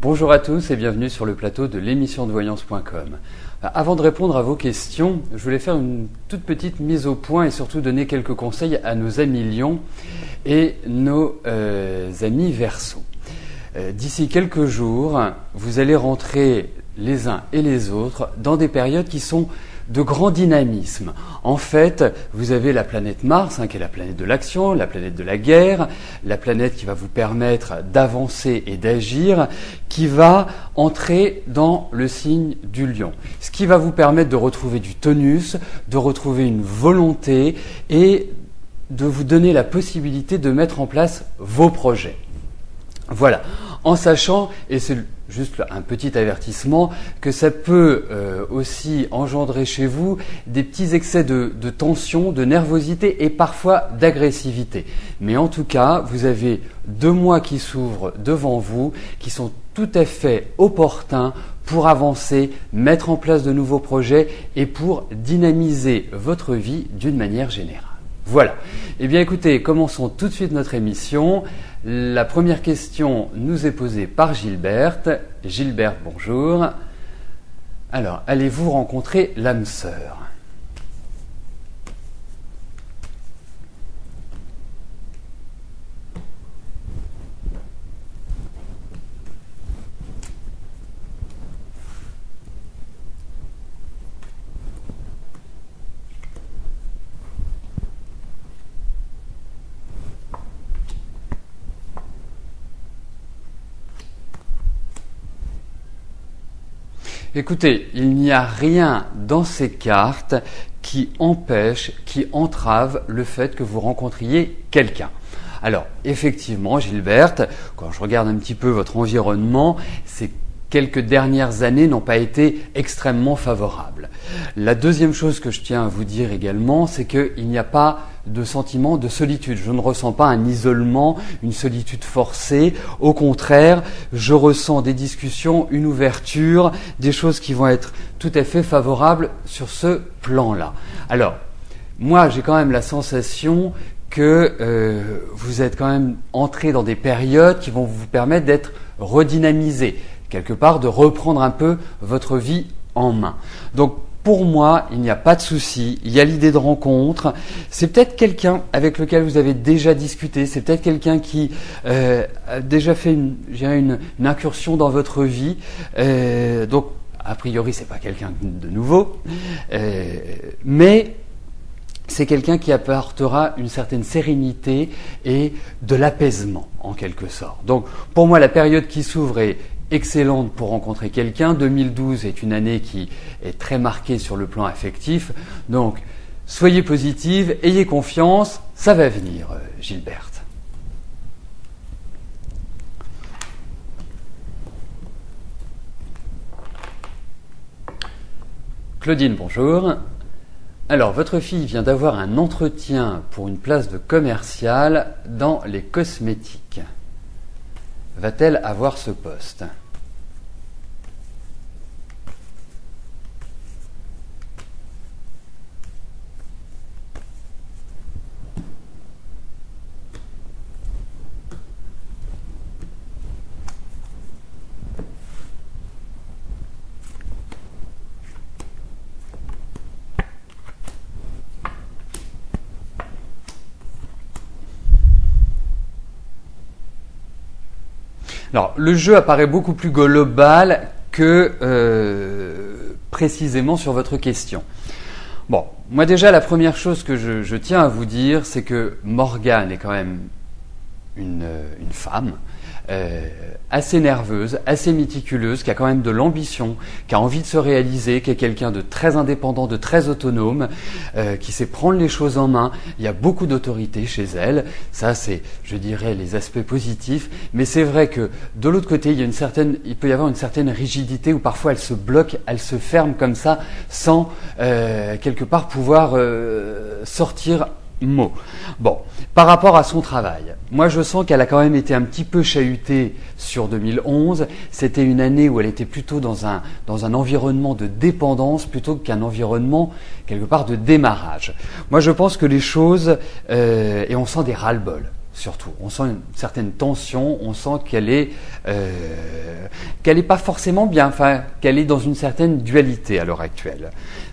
Bonjour à tous et bienvenue sur le plateau de l'émission de voyance.com. Avant de répondre à vos questions, je voulais faire une toute petite mise au point et surtout donner quelques conseils à nos amis Lions et nos amis Verseaux. D'ici quelques jours, vous allez rentrer les uns et les autres dans des périodes qui sont de grand dynamisme. En fait, vous avez la planète Mars, qui est la planète de l'action, la planète de la guerre, la planète qui va vous permettre d'avancer et d'agir, qui va entrer dans le signe du Lion. Ce qui va vous permettre de retrouver du tonus, de retrouver une volonté et de vous donner la possibilité de mettre en place vos projets. Voilà, en sachant, et c'est juste un petit avertissement, que ça peut aussi engendrer chez vous des petits excès de tension, de nervosité et parfois d'agressivité. Mais en tout cas, vous avez 2 mois qui s'ouvrent devant vous, qui sont tout à fait opportuns pour avancer, mettre en place de nouveaux projets et pour dynamiser votre vie d'une manière générale. Voilà. Eh bien écoutez, commençons tout de suite notre émission. La première question nous est posée par Gilberte. Gilberte, bonjour. Alors, allez-vous rencontrer l'âme sœur ? Écoutez, il n'y a rien dans ces cartes qui empêche, qui entrave le fait que vous rencontriez quelqu'un. Alors, effectivement, Gilberte, quand je regarde un petit peu votre environnement, ces quelques dernières années n'ont pas été extrêmement favorables. La deuxième chose que je tiens à vous dire également, c'est qu'il n'y a pas de sentiment de solitude. Je ne ressens pas un isolement, une solitude forcée. Au contraire, je ressens des discussions, une ouverture, des choses qui vont être tout à fait favorables sur ce plan-là. Alors, moi, j'ai quand même la sensation que vous êtes quand même entré dans des périodes qui vont vous permettre d'être redynamisé, quelque part de reprendre un peu votre vie en main. Donc, pour moi, il n'y a pas de souci, il y a l'idée de rencontre. C'est peut-être quelqu'un avec lequel vous avez déjà discuté, c'est peut-être quelqu'un qui a déjà fait une incursion dans votre vie. Donc, a priori, c'est pas quelqu'un de nouveau, mais c'est quelqu'un qui apportera une certaine sérénité et de l'apaisement, en quelque sorte. Donc, pour moi, la période qui s'ouvre est excellente pour rencontrer quelqu'un. 2012 est une année qui est très marquée sur le plan affectif. Donc, soyez positive, ayez confiance, ça va venir, Gilberte. Claudine, bonjour. Alors, votre fille vient d'avoir un entretien pour une place de commercial dans les cosmétiques. Va-t-elle avoir ce poste ? Alors, le jeu apparaît beaucoup plus global que précisément sur votre question. Bon, moi déjà, la première chose que je tiens à vous dire, c'est que Morgane est quand même une femme assez nerveuse, assez méticuleuse, qui a quand même de l'ambition, qui a envie de se réaliser, qui est quelqu'un de très indépendant, de très autonome, qui sait prendre les choses en main. Il y a beaucoup d'autorité chez elle. Ça, c'est, je dirais, les aspects positifs. Mais c'est vrai que de l'autre côté, il peut y avoir une certaine rigidité où parfois elle se bloque, elle se ferme comme ça, sans quelque part pouvoir sortir mot. Bon, par rapport à son travail, moi je sens qu'elle a quand même été un petit peu chahutée sur 2011. C'était une année où elle était plutôt dans un environnement de dépendance plutôt qu'un environnement quelque part de démarrage. Moi je pense que les choses, et on sent des ras-le-bol. Surtout, on sent une certaine tension, on sent qu'elle qu'elle n'est pas forcément bien, enfin qu'elle est dans une certaine dualité à l'heure actuelle.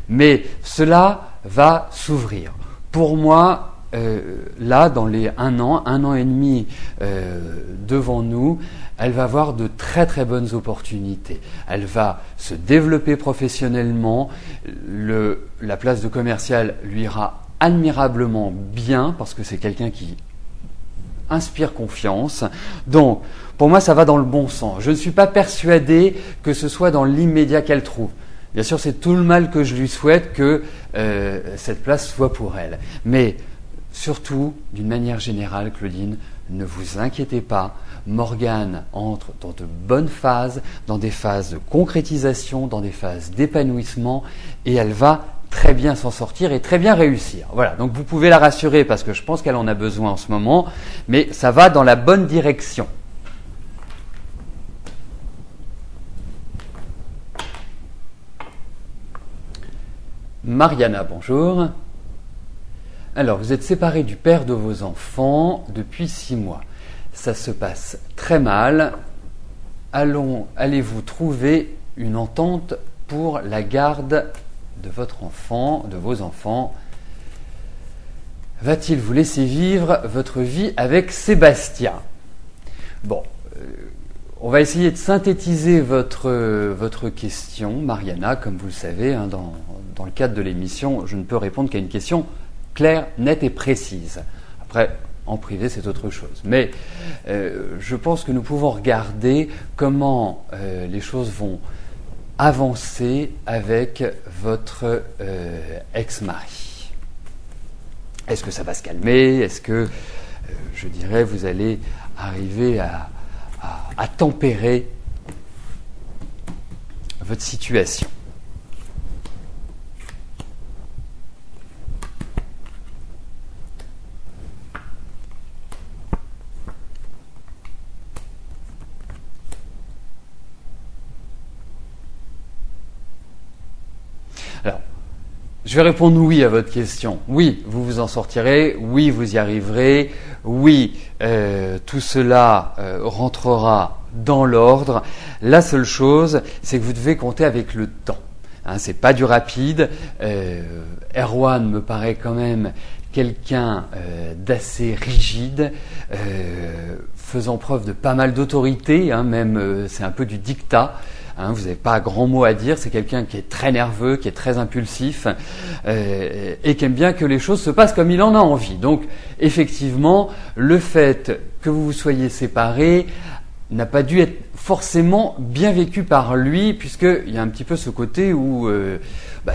Mais cela va s'ouvrir. Pour moi, là, dans les un an et demi devant nous, elle va avoir de très très bonnes opportunités. Elle va se développer professionnellement, la place de commercial lui ira admirablement bien parce que c'est quelqu'un qui inspire confiance. Donc, pour moi, ça va dans le bon sens. Je ne suis pas persuadé que ce soit dans l'immédiat qu'elle trouve. Bien sûr, c'est tout le mal que je lui souhaite que cette place soit pour elle. Mais surtout, d'une manière générale, Claudine, ne vous inquiétez pas. Morgane entre dans de bonnes phases, dans des phases de concrétisation, dans des phases d'épanouissement, et elle va très bien s'en sortir et très bien réussir. Voilà, donc vous pouvez la rassurer parce que je pense qu'elle en a besoin en ce moment, mais ça va dans la bonne direction. Mariana, bonjour. Alors, vous êtes séparée du père de vos enfants depuis 6 mois. Ça se passe très mal. Allez-vous trouver une entente pour la garde de votre enfant, de vos enfants? Va-t-il vous laisser vivre votre vie avec Sébastien? Bon, on va essayer de synthétiser votre question, Mariana. Comme vous le savez, hein, dans le cadre de l'émission, je ne peux répondre qu'à une question claire, nette et précise. Après, en privé, c'est autre chose. Mais je pense que nous pouvons regarder comment les choses vont avancer avec votre ex-mari. Est-ce que ça va se calmer? Est-ce que, je dirais, vous allez arriver à tempérer votre situation? Alors, je vais répondre oui à votre question. Oui, vous vous en sortirez. Oui, vous y arriverez. Oui, tout cela rentrera dans l'ordre. La seule chose, c'est que vous devez compter avec le temps. Hein, c'est pas du rapide. Erwan me paraît quand même quelqu'un d'assez rigide, faisant preuve de pas mal d'autorité. Hein, même, c'est un peu du dictat. Hein, vous n'avez pas grand mot à dire, c'est quelqu'un qui est très nerveux, qui est très impulsif et qui aime bien que les choses se passent comme il en a envie. Donc effectivement, le fait que vous vous soyez séparés n'a pas dû être forcément bien vécu par lui, puisqu'il y a un petit peu ce côté où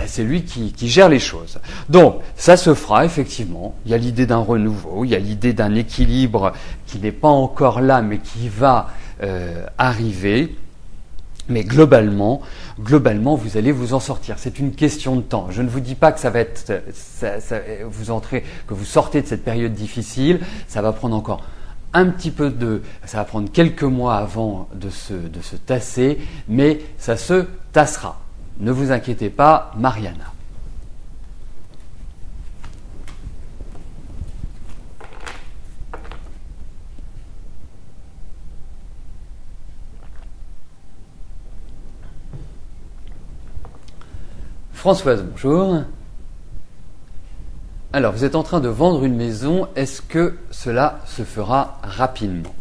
c'est lui qui gère les choses. Donc ça se fera effectivement, il y a l'idée d'un renouveau, il y a l'idée d'un équilibre qui n'est pas encore là mais qui va arriver. Mais globalement, vous allez vous en sortir. C'est une question de temps. Je ne vous dis pas que ça va être, que vous sortez de cette période difficile. Ça va prendre encore ça va prendre quelques mois avant de se tasser, mais ça se tassera. Ne vous inquiétez pas, Mariana. Françoise, bonjour. Alors, vous êtes en train de vendre une maison. Est-ce que cela se fera rapidement ?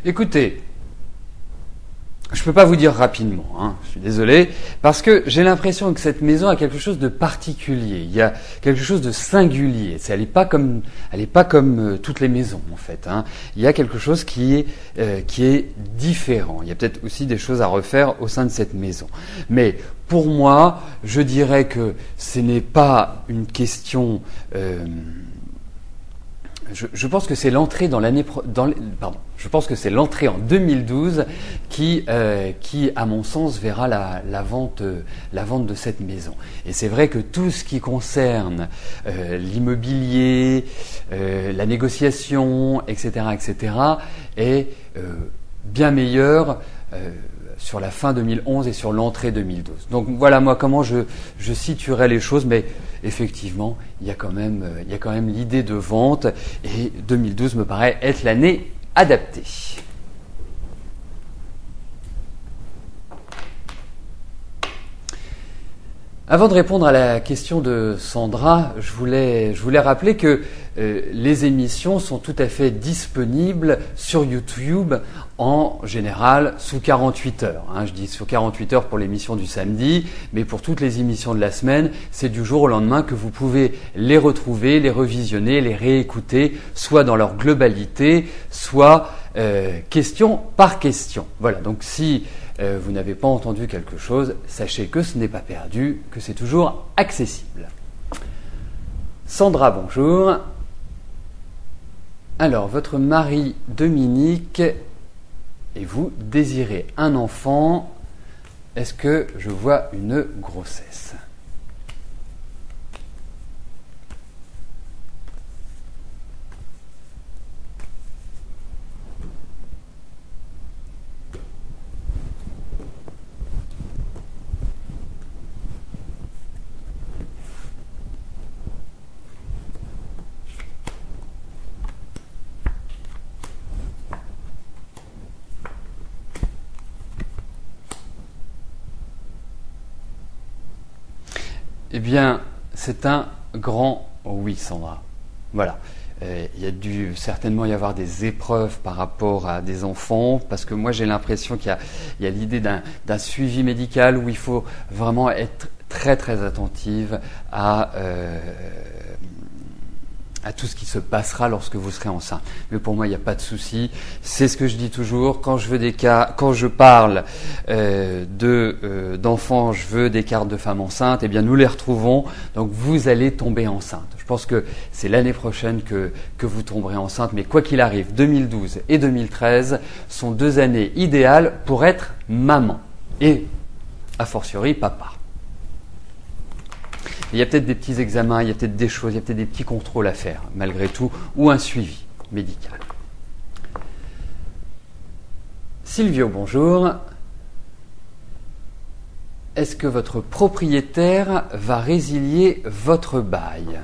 Écoutez, je ne peux pas vous dire rapidement, hein, je suis désolé, parce que j'ai l'impression que cette maison a quelque chose de particulier, il y a quelque chose de singulier. Elle n'est pas comme toutes les maisons en fait. Hein. Il y a quelque chose qui est différent. Il y a peut-être aussi des choses à refaire au sein de cette maison. Mais pour moi, je dirais que ce n'est pas une question je pense que c'est l'entrée dans l'année je pense que c'est l'entrée en 2012 qui à mon sens verra la vente de cette maison. Et c'est vrai que tout ce qui concerne l'immobilier, la négociation, etc., est bien meilleur sur la fin 2011 et sur l'entrée 2012. Donc voilà moi comment je situerais les choses, mais effectivement il y a quand même l'idée de vente, et 2012 me paraît être l'année adaptée. Avant de répondre à la question de Sandra, je voulais rappeler que les émissions sont tout à fait disponibles sur YouTube en général sous 48 heures. Je dis sous 48 heures pour l'émission du samedi, mais pour toutes les émissions de la semaine, c'est du jour au lendemain que vous pouvez les retrouver, les revisionner, les réécouter, soit dans leur globalité, soit question par question. Voilà, donc si vous n'avez pas entendu quelque chose, sachez que ce n'est pas perdu, que c'est toujours accessible. Sandra, bonjour. Alors, votre mari Dominique et vous désirez un enfant. Est-ce que je vois une grossesse ? Eh bien, c'est un grand oui, Sandra. Voilà. Il y a dû certainement y avoir des épreuves par rapport à des enfants, parce que moi j'ai l'impression qu'il y a l'idée d'un suivi médical où il faut vraiment être très très attentive à tout ce qui se passera lorsque vous serez enceinte. Mais pour moi, il n'y a pas de souci. C'est ce que je dis toujours. Quand je parle d'enfants, je veux des cartes de femmes enceintes, eh bien, nous les retrouvons. Donc, vous allez tomber enceinte. Je pense que c'est l'année prochaine que vous tomberez enceinte. Mais quoi qu'il arrive, 2012 et 2013 sont 2 années idéales pour être maman. Et, a fortiori, papa. Il y a peut-être des petits examens, il y a peut-être des choses, il y a peut-être des petits contrôles à faire, malgré tout, ou un suivi médical. Silvio, bonjour. Est-ce que votre propriétaire va résilier votre bail ?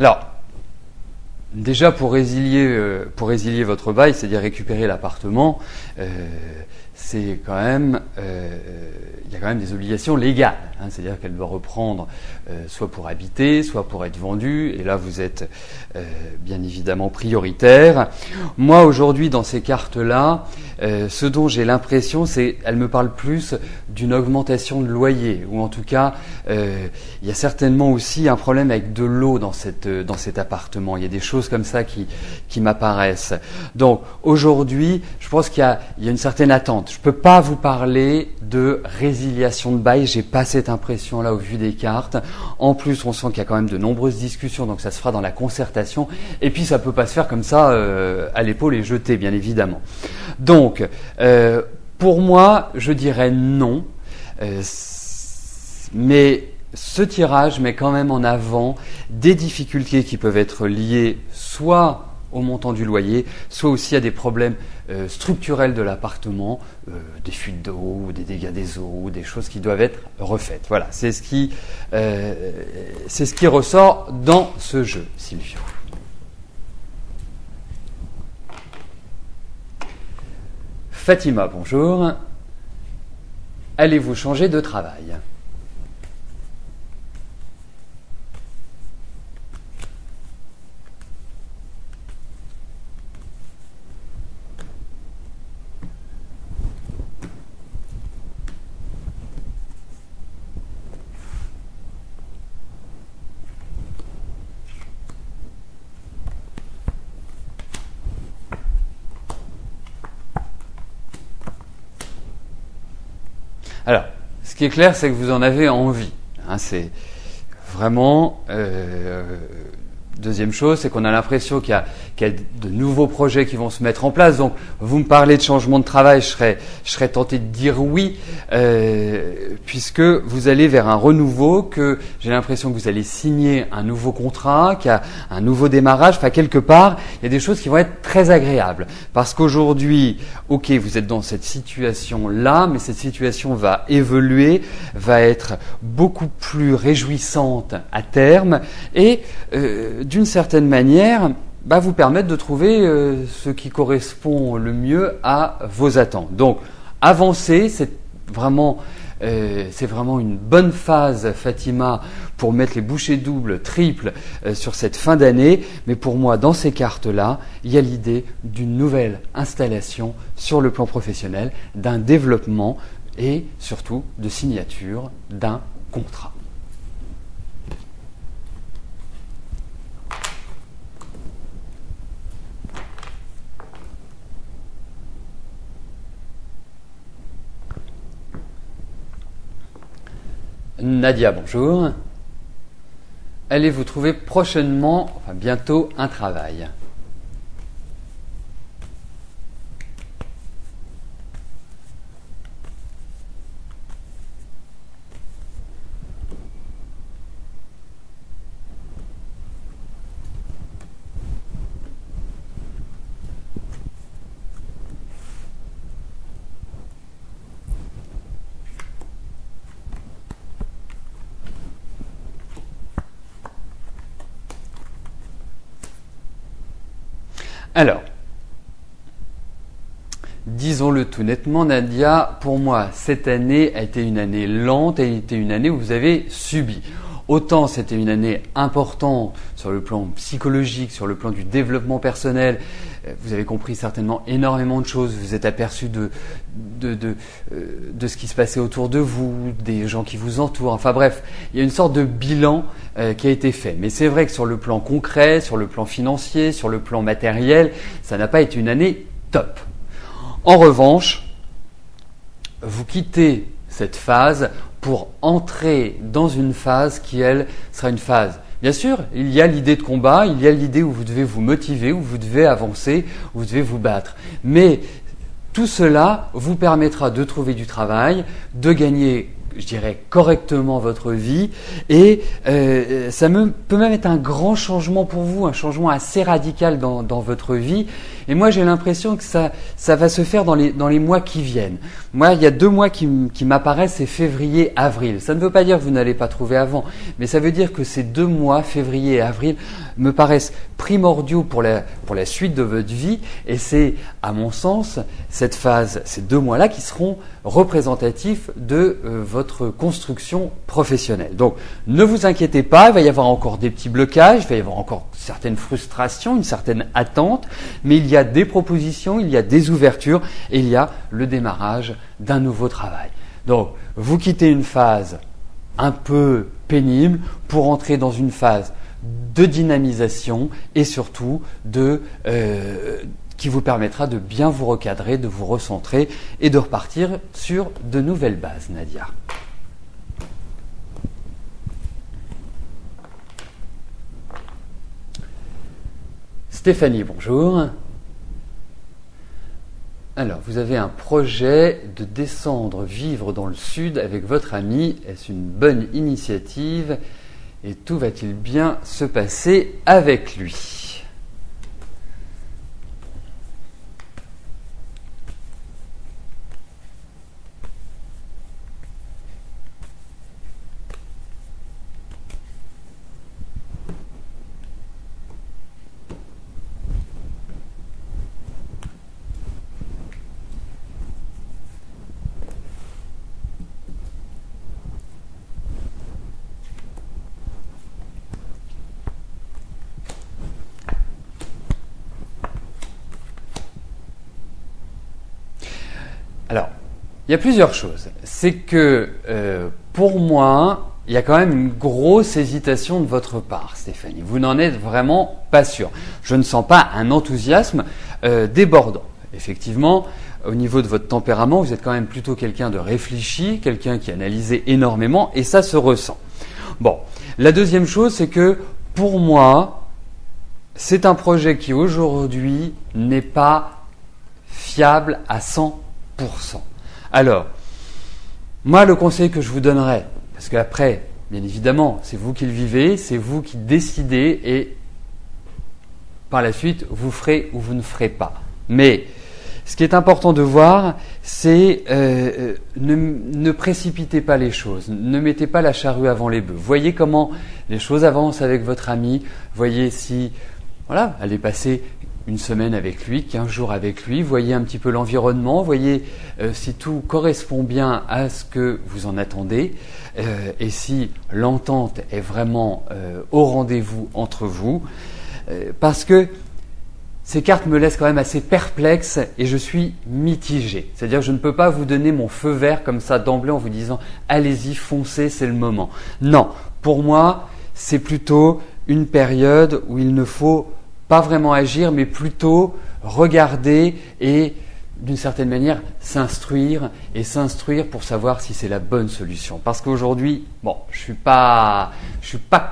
Alors, déjà pour résilier votre bail, c'est-à-dire récupérer l'appartement, c'est quand même, il y a quand même des obligations légales. C'est-à-dire qu'elle doit reprendre soit pour habiter, soit pour être vendue. Et là, vous êtes bien évidemment prioritaire. Moi, aujourd'hui, dans ces cartes-là, ce dont j'ai l'impression, c'est qu'elle me parle plus d'une augmentation de loyer, ou en tout cas, il y a certainement aussi un problème avec de l'eau dans cet appartement. Il y a des choses comme ça qui m'apparaissent. Donc aujourd'hui, je pense qu'il y a une certaine attente. Je peux pas vous parler de résiliation de bail, j'ai pas cette impression-là au vu des cartes. En plus, on sent qu'il y a quand même de nombreuses discussions, donc ça se fera dans la concertation. Et puis ça peut pas se faire comme ça à l'épaule et jeter, bien évidemment. Donc, pour moi, je dirais non. Mais ce tirage met quand même en avant des difficultés qui peuvent être liées soit au montant du loyer, soit aussi à des problèmes structurels de l'appartement, des fuites d'eau, des dégâts des eaux, des choses qui doivent être refaites. Voilà, c'est ce qui ressort dans ce jeu, Silvio. Fatima, bonjour. Allez-vous changer de travail ? Alors, ce qui est clair, c'est que vous en avez envie. Hein, c'est vraiment... deuxième chose, c'est qu'on a l'impression qu'il y a de nouveaux projets qui vont se mettre en place. Donc, vous me parlez de changement de travail, je serais tenté de dire oui, puisque vous allez vers un renouveau, que j'ai l'impression que vous allez signer un nouveau contrat, qu'il y a un nouveau démarrage. Enfin, quelque part, il y a des choses qui vont être très agréables. Parce qu'aujourd'hui, ok, vous êtes dans cette situation-là, mais cette situation va évoluer, va être beaucoup plus réjouissante à terme, et d'une certaine manière, vous permettre de trouver ce qui correspond le mieux à vos attentes. Donc, avancer, c'est vraiment une bonne phase, Fatima, pour mettre les bouchées doubles, triples sur cette fin d'année. Mais pour moi, dans ces cartes-là, il y a l'idée d'une nouvelle installation sur le plan professionnel, d'un développement et surtout de signature d'un contrat. Nadia, bonjour. Allez-vous trouver prochainement, bientôt, un travail? Alors, disons-le tout nettement, Nadia, pour moi, cette année a été une année lente, a été une année où vous avez subi. Autant c'était une année importante sur le plan psychologique, sur le plan du développement personnel. Vous avez compris certainement énormément de choses. Vous êtes aperçu de ce qui se passait autour de vous, des gens qui vous entourent. Enfin bref, il y a une sorte de bilan qui a été fait. Mais c'est vrai que sur le plan concret, sur le plan financier, sur le plan matériel, ça n'a pas été une année top. En revanche, vous quittez cette phase pour entrer dans une phase qui, elle, sera une phase. Bien sûr, il y a l'idée de combat, il y a l'idée où vous devez vous motiver, où vous devez avancer, où vous devez vous battre. Mais tout cela vous permettra de trouver du travail, de gagner, je dirais, correctement votre vie, et ça peut même être un grand changement pour vous, un changement assez radical dans votre vie. Et moi, j'ai l'impression que ça va se faire dans les mois qui viennent. Moi, il y a 2 mois qui m'apparaissent, c'est février, avril. Ça ne veut pas dire que vous n'allez pas trouver avant, mais ça veut dire que ces 2 mois, février et avril, me paraissent primordiaux pour la suite de votre vie. Et c'est, à mon sens, cette phase, ces 2 mois-là qui seront représentatifs de votre construction professionnelle. Donc, ne vous inquiétez pas, il va y avoir encore des petits blocages, il va y avoir encore certaines frustrations, une certaine attente, mais il y a des propositions, il y a des ouvertures et il y a le démarrage d'un nouveau travail. Donc, vous quittez une phase un peu pénible pour entrer dans une phase de dynamisation et surtout qui vous permettra de bien vous recadrer, de vous recentrer et de repartir sur de nouvelles bases, Nadia. Stéphanie, bonjour. Alors, vous avez un projet de descendre vivre dans le sud avec votre ami. Est-ce une bonne initiative? Et tout va-t-il bien se passer avec lui? Alors, il y a plusieurs choses. C'est que pour moi, il y a quand même une grosse hésitation de votre part, Stéphanie. Vous n'en êtes vraiment pas sûr. Je ne sens pas un enthousiasme débordant. effectivement, au niveau de votre tempérament, vous êtes quand même plutôt quelqu'un de réfléchi, quelqu'un qui analyse énormément, et ça se ressent. Bon, la deuxième chose, c'est que pour moi, c'est un projet qui aujourd'hui n'est pas fiable à 100%. Alors, moi, le conseil que je vous donnerais, parce qu'après, bien évidemment, c'est vous qui le vivez, c'est vous qui décidez et par la suite, vous ferez ou vous ne ferez pas. Mais ce qui est important de voir, c'est ne précipitez pas les choses, ne mettez pas la charrue avant les bœufs. Voyez comment les choses avancent avec votre ami, voyez si, voilà, allez passer une semaine avec lui, 15 jours avec lui, voyez un petit peu l'environnement, voyez si tout correspond bien à ce que vous en attendez et si l'entente est vraiment au rendez-vous entre vous. Parce que ces cartes me laissent quand même assez perplexe et je suis mitigé. C'est-à-dire que je ne peux pas vous donner mon feu vert comme ça d'emblée en vous disant « allez-y, foncez, c'est le moment ». Non, pour moi, c'est plutôt une période où il ne faut pas vraiment agir, mais plutôt regarder et d'une certaine manière s'instruire pour savoir si c'est la bonne solution. Parce qu'aujourd'hui, bon, je suis pas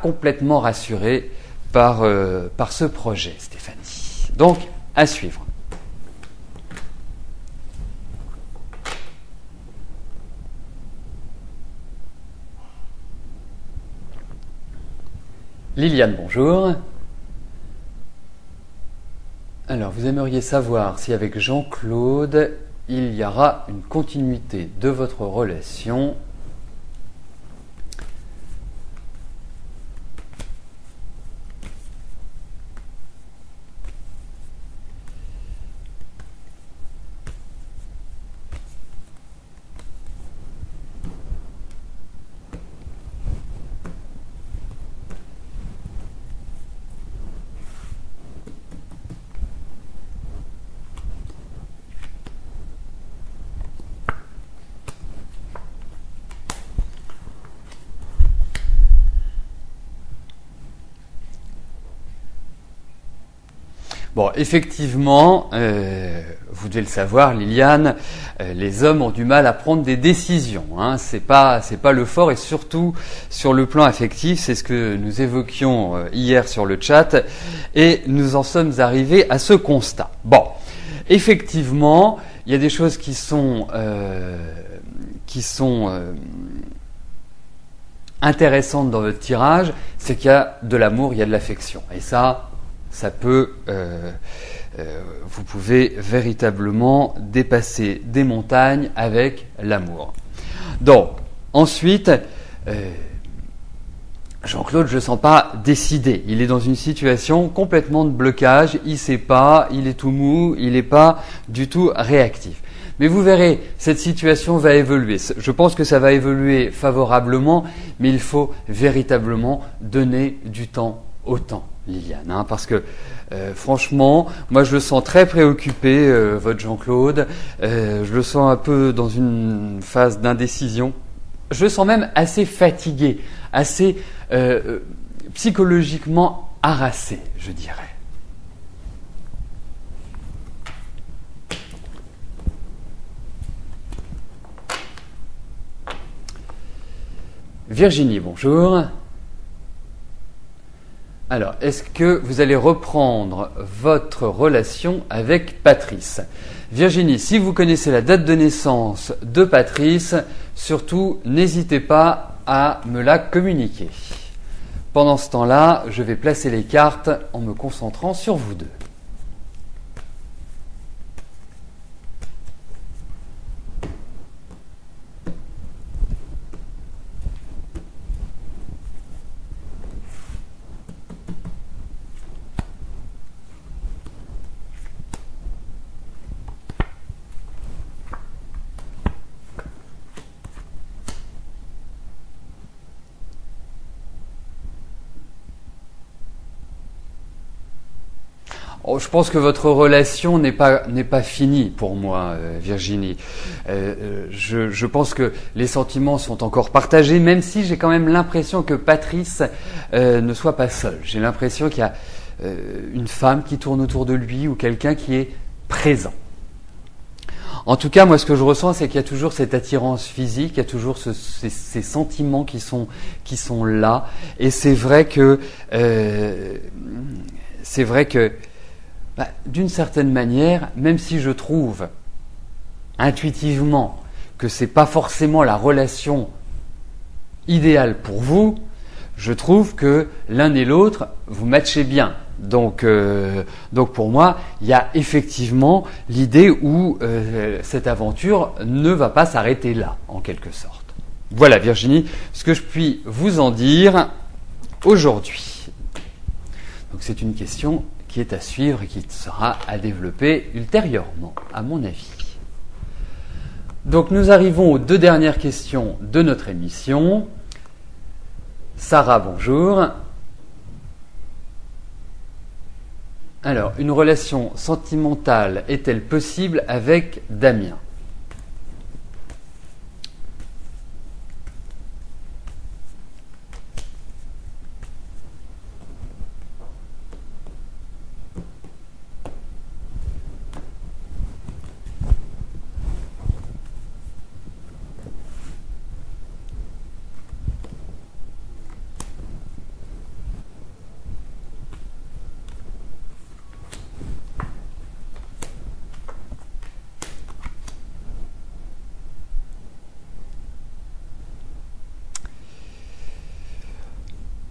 complètement rassuré par ce projet, Stéphanie. Donc, à suivre. Liliane, bonjour. Alors, vous aimeriez savoir si avec Jean-Claude, il y aura une continuité de votre relation. Bon, effectivement, vous devez le savoir, Liliane, les hommes ont du mal à prendre des décisions. Hein. C'est pas le fort, et surtout sur le plan affectif, c'est ce que nous évoquions hier sur le chat, et nous en sommes arrivés à ce constat. Bon, effectivement, il y a des choses qui sont intéressantes dans votre tirage, c'est qu'il y a de l'amour, il y a de l'affection, et ça peut, vous pouvez véritablement dépasser des montagnes avec l'amour. Donc, ensuite, Jean-Claude, je ne le sens pas décidé. Il est dans une situation complètement de blocage, il ne sait pas, il est tout mou, il n'est pas du tout réactif. Mais vous verrez, cette situation va évoluer. Je pense que ça va évoluer favorablement, mais il faut véritablement donner du temps au temps. Liliane, hein, parce que franchement, moi je le sens très préoccupé, votre Jean-Claude, je le sens un peu dans une phase d'indécision, je le sens même assez fatigué, assez psychologiquement harassé, je dirais. Virginie, bonjour. Alors, est-ce que vous allez reprendre votre relation avec Patrice? Virginie, si vous connaissez la date de naissance de Patrice, surtout n'hésitez pas à me la communiquer. Pendant ce temps-là, je vais placer les cartes en me concentrant sur vous deux. Oh, je pense que votre relation n'est pas finie pour moi, Virginie. Je pense que les sentiments sont encore partagés, même si j'ai quand même l'impression que Patrice ne soit pas seul. J'ai l'impression qu'il y a une femme qui tourne autour de lui ou quelqu'un qui est présent. En tout cas, moi, ce que je ressens, c'est qu'il y a toujours cette attirance physique, il y a toujours ces sentiments qui sont là. Et c'est vrai que, d'une certaine manière, même si je trouve intuitivement que c'est pas forcément la relation idéale pour vous, je trouve que l'un et l'autre, vous matchez bien. Donc pour moi, il y a effectivement l'idée où cette aventure ne va pas s'arrêter là, en quelque sorte. Voilà Virginie, ce que je puis vous en dire aujourd'hui. Donc c'est une question qui est à suivre et qui sera à développer ultérieurement, à mon avis. Donc nous arrivons aux 2 dernières questions de notre émission. Sarah, bonjour. Alors, une relation sentimentale est-elle possible avec Damien ?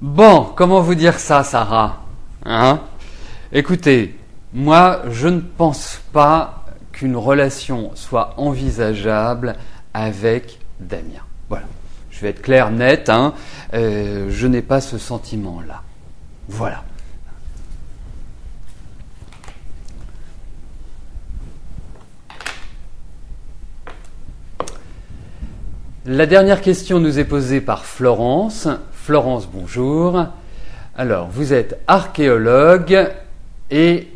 Bon, comment vous dire ça, Sarah ? Écoutez, moi, je ne pense pas qu'une relation soit envisageable avec Damien. Voilà. Je vais être clair, net, je n'ai pas ce sentiment-là. Voilà. La dernière question nous est posée par Florence. Florence, bonjour. Alors, vous êtes archéologue et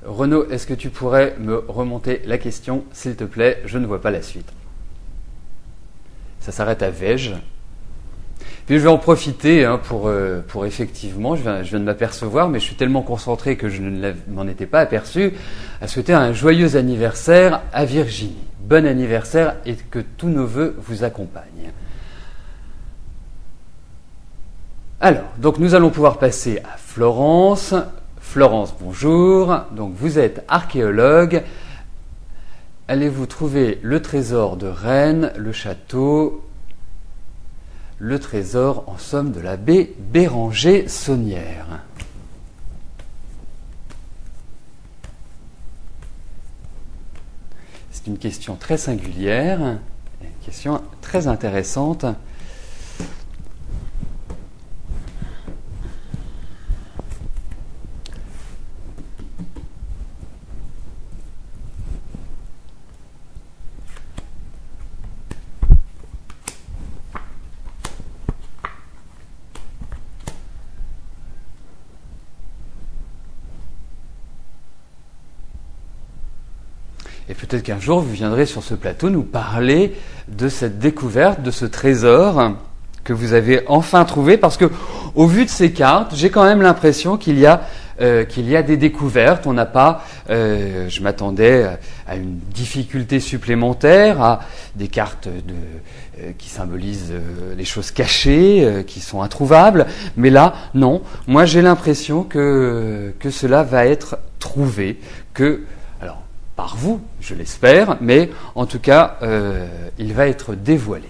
Renaud, est-ce que tu pourrais me remonter la question, s'il te plaît? Je ne vois pas la suite. Ça s'arrête à Vège. Puis je vais en profiter pour effectivement, je viens de m'apercevoir, mais je suis tellement concentré que je ne m'en étais pas aperçu, à souhaiter un joyeux anniversaire à Virginie. Bon anniversaire et que tous nos vœux vous accompagnent. Alors, donc nous allons pouvoir passer à Florence. Florence, bonjour. Donc vous êtes archéologue. Allez-vous trouver le trésor de Rennes, le château, le trésor en somme de l'abbé Béranger-Saunière? C'est une question très singulière, une question très intéressante. Et peut-être qu'un jour, vous viendrez sur ce plateau nous parler de cette découverte, de ce trésor que vous avez enfin trouvé. Parce que, au vu de ces cartes, j'ai quand même l'impression qu'il y a des découvertes. On n'a pas, je m'attendais à une difficulté supplémentaire, à des cartes qui symbolisent les choses cachées, qui sont introuvables. Mais là, non. Moi, j'ai l'impression que cela va être trouvé, par vous, je l'espère, mais en tout cas, il va être dévoilé.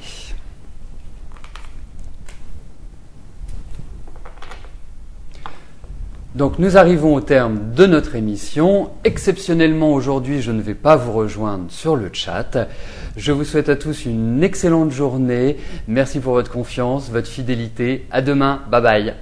Donc nous arrivons au terme de notre émission. Exceptionnellement aujourd'hui, je ne vais pas vous rejoindre sur le chat. Je vous souhaite à tous une excellente journée. Merci pour votre confiance, votre fidélité. À demain. Bye bye.